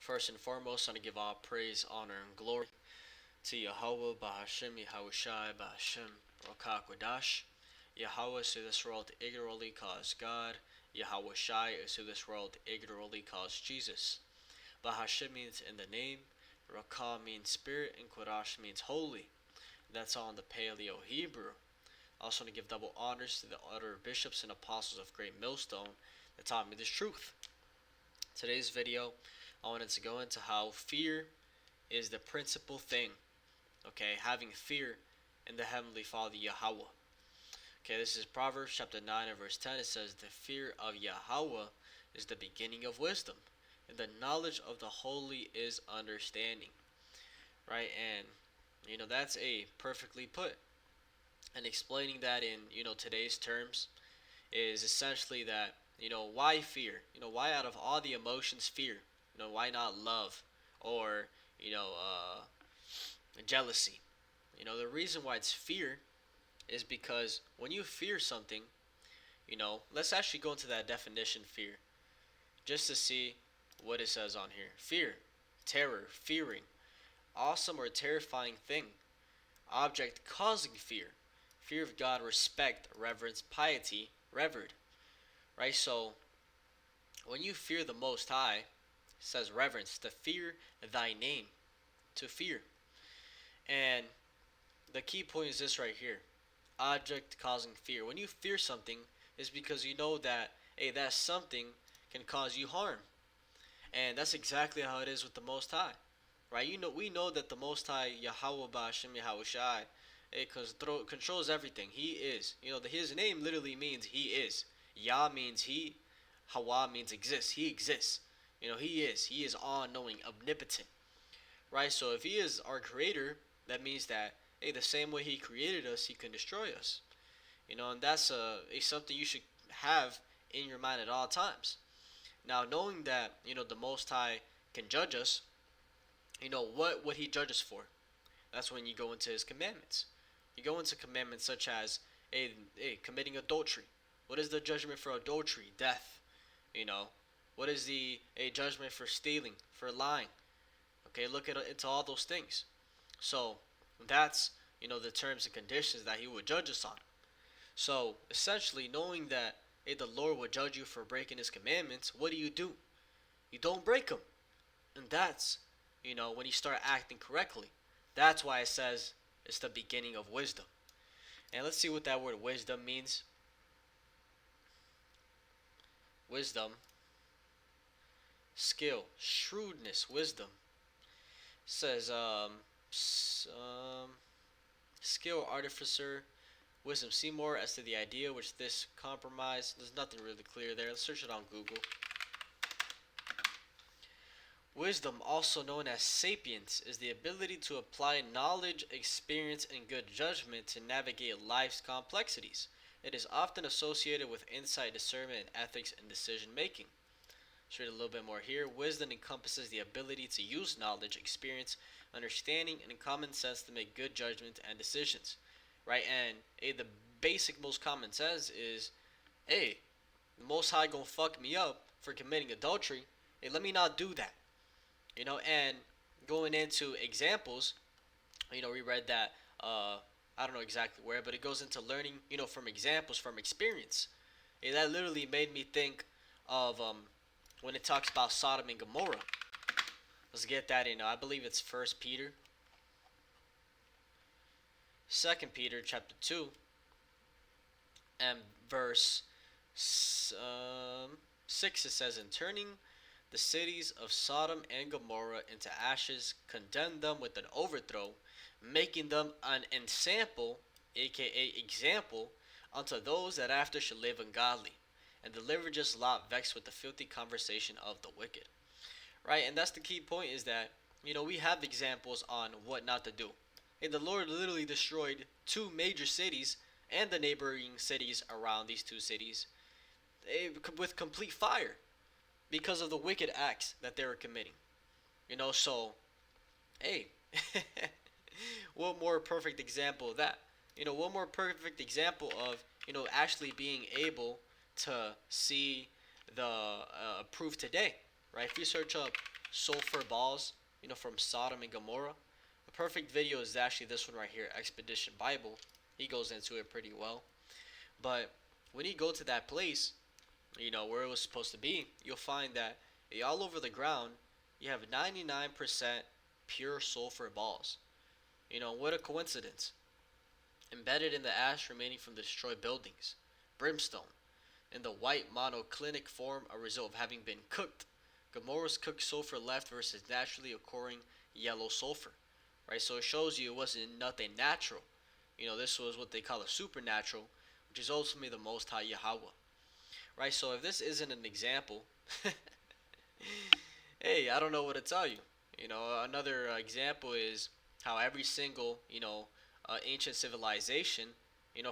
First and foremost, I want to give all praise, honor, and glory to Yahweh, Bahashem, Yahushai, Bahashem, Rokakwadash. Yahweh is who this world ignorantly calls God. Yahweh Shai is who this world ignorantly calls Jesus. Bahashem means in the name, Rakah means spirit, and Kodash means holy. That's all in the Paleo Hebrew. I also want to give double honors to the other bishops and apostles of Great Millstone that taught me this truth. Today's video, I wanted to go into how fear is the principal thing. Okay, having fear in the Heavenly Father Yahweh. Okay, this is Proverbs chapter 9 and verse 10. It says, "The fear of Yahweh is the beginning of wisdom, and the knowledge of the holy is understanding." Right, and that's a perfectly put. And explaining that in today's terms is essentially that why fear? Why out of all the emotions fear? Why not love or you know uh, jealousy? The reason why it's fear is because when you fear something, let's actually go into that definition fear just to see what it says on here. Fear, terror, fearing, awesome or terrifying thing, object causing fear, fear of God, respect, reverence, piety, revered. Right? So when you fear the Most High, it says reverence, to fear thy name, to fear. And the key point is this right here: object causing fear. When you fear something, it's because you know that, hey, that something can cause you harm. And that's exactly how it is with the Most High. Right? We know that the Most High, Yahweh Ba'ashem Yahweh Shai, it controls everything. He is. His name literally means he is. Yah means he, Hawa means exists. He exists. He is. He is all knowing, omnipotent. Right? So if he is our creator, that means that, hey, the same way he created us, he can destroy us. And that's something you should have in your mind at all times. Now, knowing that, the Most High can judge us, what would he judge us for? That's when you go into his commandments. You go into commandments such as, committing adultery. What is the judgment for adultery? Death. What is the judgment for stealing, for lying? Okay, look into all those things. So that's the terms and conditions that he would judge us on. So essentially, knowing that the Lord will judge you for breaking his commandments, what do? You don't break them. And that's when you start acting correctly. That's why it says it's the beginning of wisdom. And let's see what that word wisdom means. Wisdom, skill, shrewdness, wisdom. It says skill, artificer, wisdom. See more as to the idea which this compromise. There's nothing really clear there. Let's search it on Google. Wisdom, also known as sapience, is the ability to apply knowledge, experience, and good judgment to navigate life's complexities. It is often associated with insight, discernment, ethics, and decision making. Let's read a little bit more here. Wisdom encompasses the ability to use knowledge, experience, understanding, and common sense to make good judgments and decisions. Right? And the basic most common sense is, hey, the Most High gonna fuck me up for committing adultery. Hey, let me not do that. And going into examples, we read that, I don't know exactly where, but it goes into learning, from examples, from experience. And that literally made me think of when it talks about Sodom and Gomorrah. Let's get that in. I believe it's 1 Peter. 2 Peter chapter 2 and verse 6, it says, "In turning the cities of Sodom and Gomorrah into ashes, condemned them with an overthrow, making them an ensample, aka example, unto those that after should live ungodly, and delivered just Lot vexed with the filthy conversation of the wicked." Right? And that's the key point, is that, we have examples on what not to do. And the Lord literally destroyed two major cities and the neighboring cities around these two cities with complete fire, because of the wicked acts that they were committing. So, hey, what more perfect example of that? What more perfect example of, actually being able to see the proof today, right? If you search up sulfur balls, from Sodom and Gomorrah. The perfect video is actually this one right here, Expedition Bible. He goes into it pretty well. But when you go to that place, where it was supposed to be, you'll find that all over the ground, you have 99% pure sulfur balls. What a coincidence. Embedded in the ash remaining from destroyed buildings, brimstone, in the white monoclinic form, a result of having been cooked. Gomorrah's cooked sulfur left versus naturally occurring yellow sulfur. Right, so it shows you it wasn't nothing natural. This was what they call a supernatural, which is ultimately the Most High Yahweh. Right, so if this isn't an example, hey, I don't know what to tell you. Another example is how every single, ancient civilization,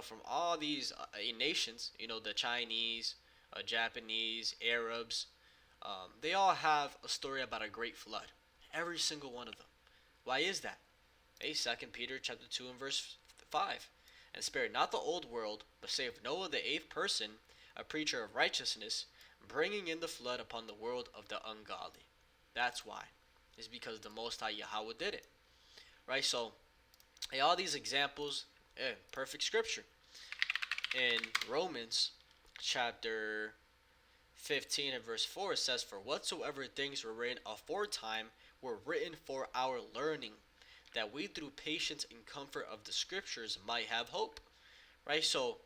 from all these nations, the Chinese, Japanese, Arabs, they all have a story about a great flood. Every single one of them. Why is that? Hey, 2 Peter chapter 2 and verse 5. And spared not the old world, but saved Noah the eighth person, a preacher of righteousness, bringing in the flood upon the world of the ungodly. That's why. It's because the Most High Yahweh did it. Right? So, all these examples, perfect scripture. In Romans chapter 15 and verse 4, it says, For whatsoever things were written aforetime were written for our learning, that we through patience and comfort of the scriptures might have hope. Right? So,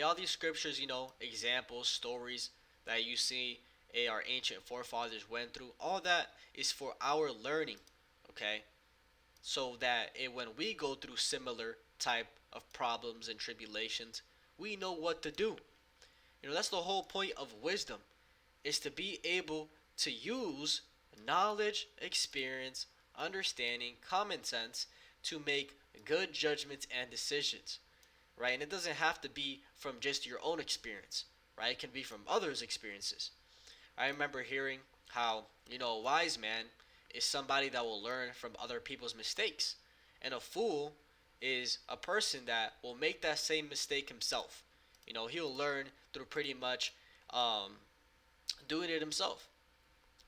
all these scriptures, examples, stories that you see our ancient forefathers went through, all that is for our learning. Okay? So that when we go through similar type of problems and tribulations, we know what to do. That's the whole point of wisdom, is to be able to use knowledge, experience, understanding, common sense to make good judgments and decisions, right? And it doesn't have to be from just your own experience, right? It can be from others' experiences. I remember hearing how, a wise man is somebody that will learn from other people's mistakes, and a fool is a person that will make that same mistake himself. He'll learn through pretty much doing it himself.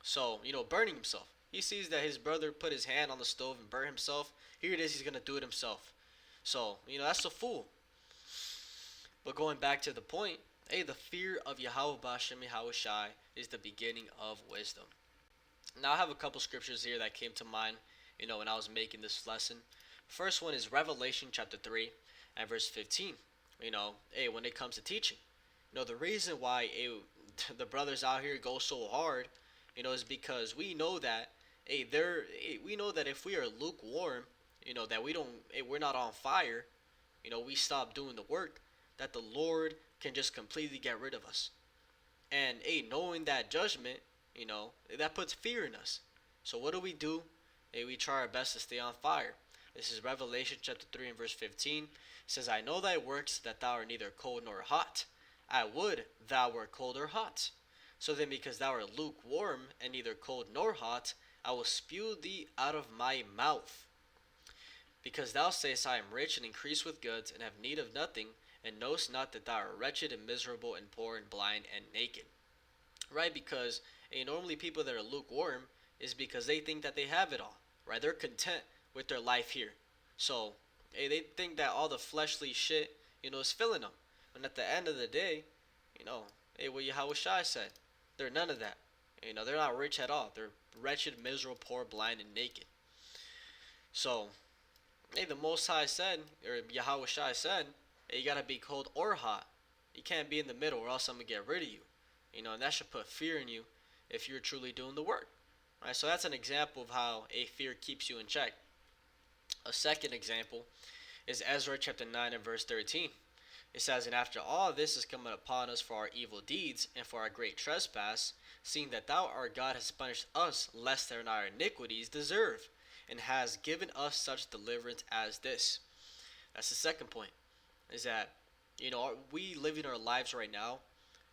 So, burning himself. He sees that his brother put his hand on the stove and burn himself. Here it is, he's going to do it himself. So, that's a fool. But going back to the point, the fear of Yahweh B'Hashem Yahweh Shai is the beginning of wisdom. Now, I have a couple scriptures here that came to mind, when I was making this lesson. First one is Revelation chapter 3 and verse 15. When it comes to teaching, the reason why the brothers out here go so hard, is because we know that, we know that if we are lukewarm, that we're not on fire, we stop doing the work, that the Lord can just completely get rid of us. And knowing that judgment, that puts fear in us. So what do? We try our best to stay on fire. This is Revelation chapter 3 and verse 15. It says, I know thy works, that thou art neither cold nor hot. I would thou wert cold or hot. So then because thou art lukewarm, and neither cold nor hot, I will spew thee out of my mouth. Because thou sayest, I am rich and increase with goods, and have need of nothing, and knowest not that thou art wretched and miserable and poor and blind and naked. Right? Because normally people that are lukewarm is because they think that they have it all. Right? They're content with their life here. So, they think that all the fleshly shit, is filling them. And at the end of the day, what Yahweh Shai said, they're none of that. They're not rich at all. They're wretched, miserable, poor, blind, and naked. So, the Most High said, or Yahweh Shai said, you gotta be cold or hot. You can't be in the middle, or else I'm gonna get rid of you. And that should put fear in you if you're truly doing the work. Right? So that's an example of how a fear keeps you in check. A second example is Ezra chapter 9 and verse 13. It says, And after all this is coming upon us for our evil deeds and for our great trespass, seeing that thou our God hast punished us less than our iniquities deserve, and has given us such deliverance as this. That's the second point, is that, we living our lives right now,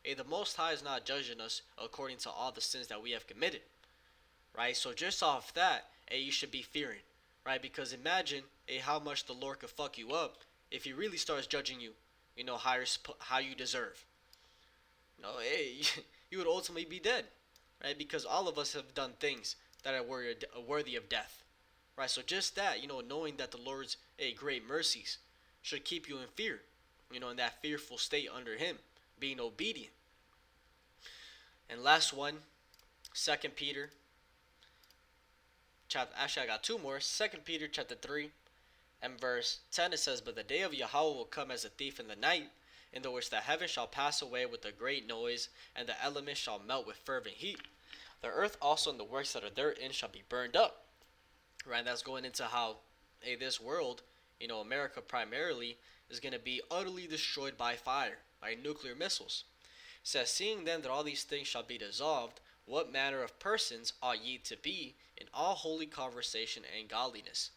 the Most High is not judging us according to all the sins that we have committed. Right? So just off that, you should be fearing. Right? Because imagine how much the Lord could fuck you up if He really starts judging you, how you deserve. You would ultimately be dead. Right? Because all of us have done things that are worthy of death. Right? So just that, knowing that the Lord's great mercies should keep you in fear, in that fearful state under Him, being obedient. And last one, 2 Peter. Actually, I got two more. 2 Peter chapter 3 and verse 10, it says, "But the day of Yahweh will come as a thief in the night, in the which the heavens shall pass away with a great noise, and the elements shall melt with fervent heat. The earth also and the works that are therein shall be burned up." Right? That's going into how this world, America primarily, is going to be utterly destroyed by fire, by nuclear missiles. It says, "Seeing then that all these things shall be dissolved, what manner of persons ought ye to be in all holy conversation and godliness?"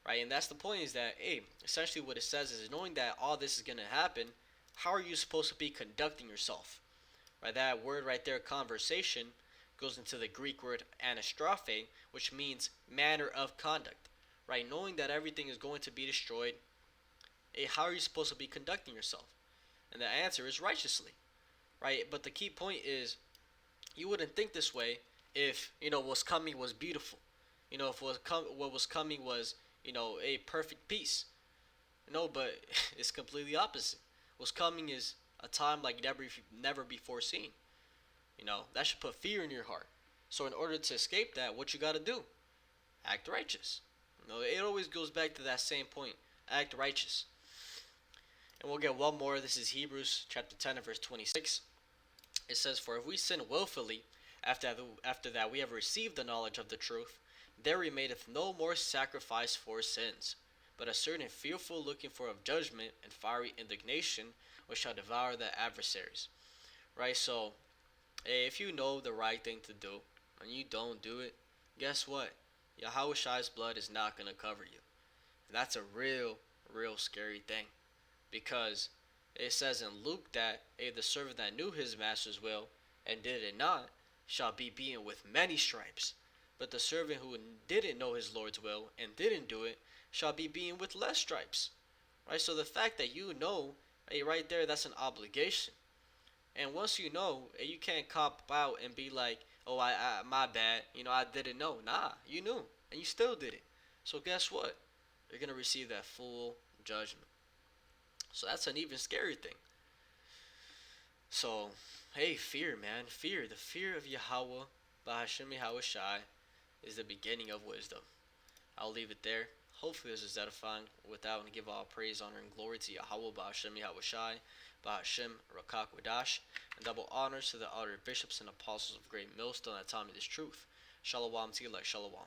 Right? And that's the point, is that, essentially what it says is, knowing that all this is going to happen, how are you supposed to be conducting yourself? Right? That word right there, conversation, goes into the Greek word anastrophe, which means manner of conduct. Right? Knowing that everything is going to be destroyed, how are you supposed to be conducting yourself? And the answer is righteously. Right? But the key point is, you wouldn't think this way if, what's coming was beautiful. If what was coming was, a perfect peace. But it's completely opposite. What's coming is a time like never before seen. That should put fear in your heart. So in order to escape that, what you got to do? Act righteous. It always goes back to that same point. Act righteous. And we'll get one more. This is Hebrews chapter 10 and verse 26. It says, "For if we sin willfully, after that we have received the knowledge of the truth, there remaineth no more sacrifice for sins, but a certain fearful looking for of judgment and fiery indignation, which shall devour the adversaries." Right? So, if you know the right thing to do, and you don't do it, guess what? Yahweh's blood is not going to cover you. And that's a real scary thing. Because it says in Luke that the servant that knew his master's will and did it not shall be beaten with many stripes. But the servant who didn't know his Lord's will and didn't do it shall be beaten with less stripes. Right? So the fact that right there, that's an obligation. And once you know, you can't cop out and be like, "Oh, my bad. I didn't know." Nah, you knew, and you still did it. So guess what? You're gonna receive that full judgment. So that's an even scary thing. So, fear, man, fear. The fear of Yahweh, Bahashem Yahweh Shai, is the beginning of wisdom. I'll leave it there. Hopefully this is edifying. With that, I want to give all praise, honor, and glory to Yahweh, Bahashem Yahweh Shai, Bahashem Rakak Wadash, and double honors to the honored bishops and apostles of Great Millstone that taught me this truth. Shalom Tilak Shalom.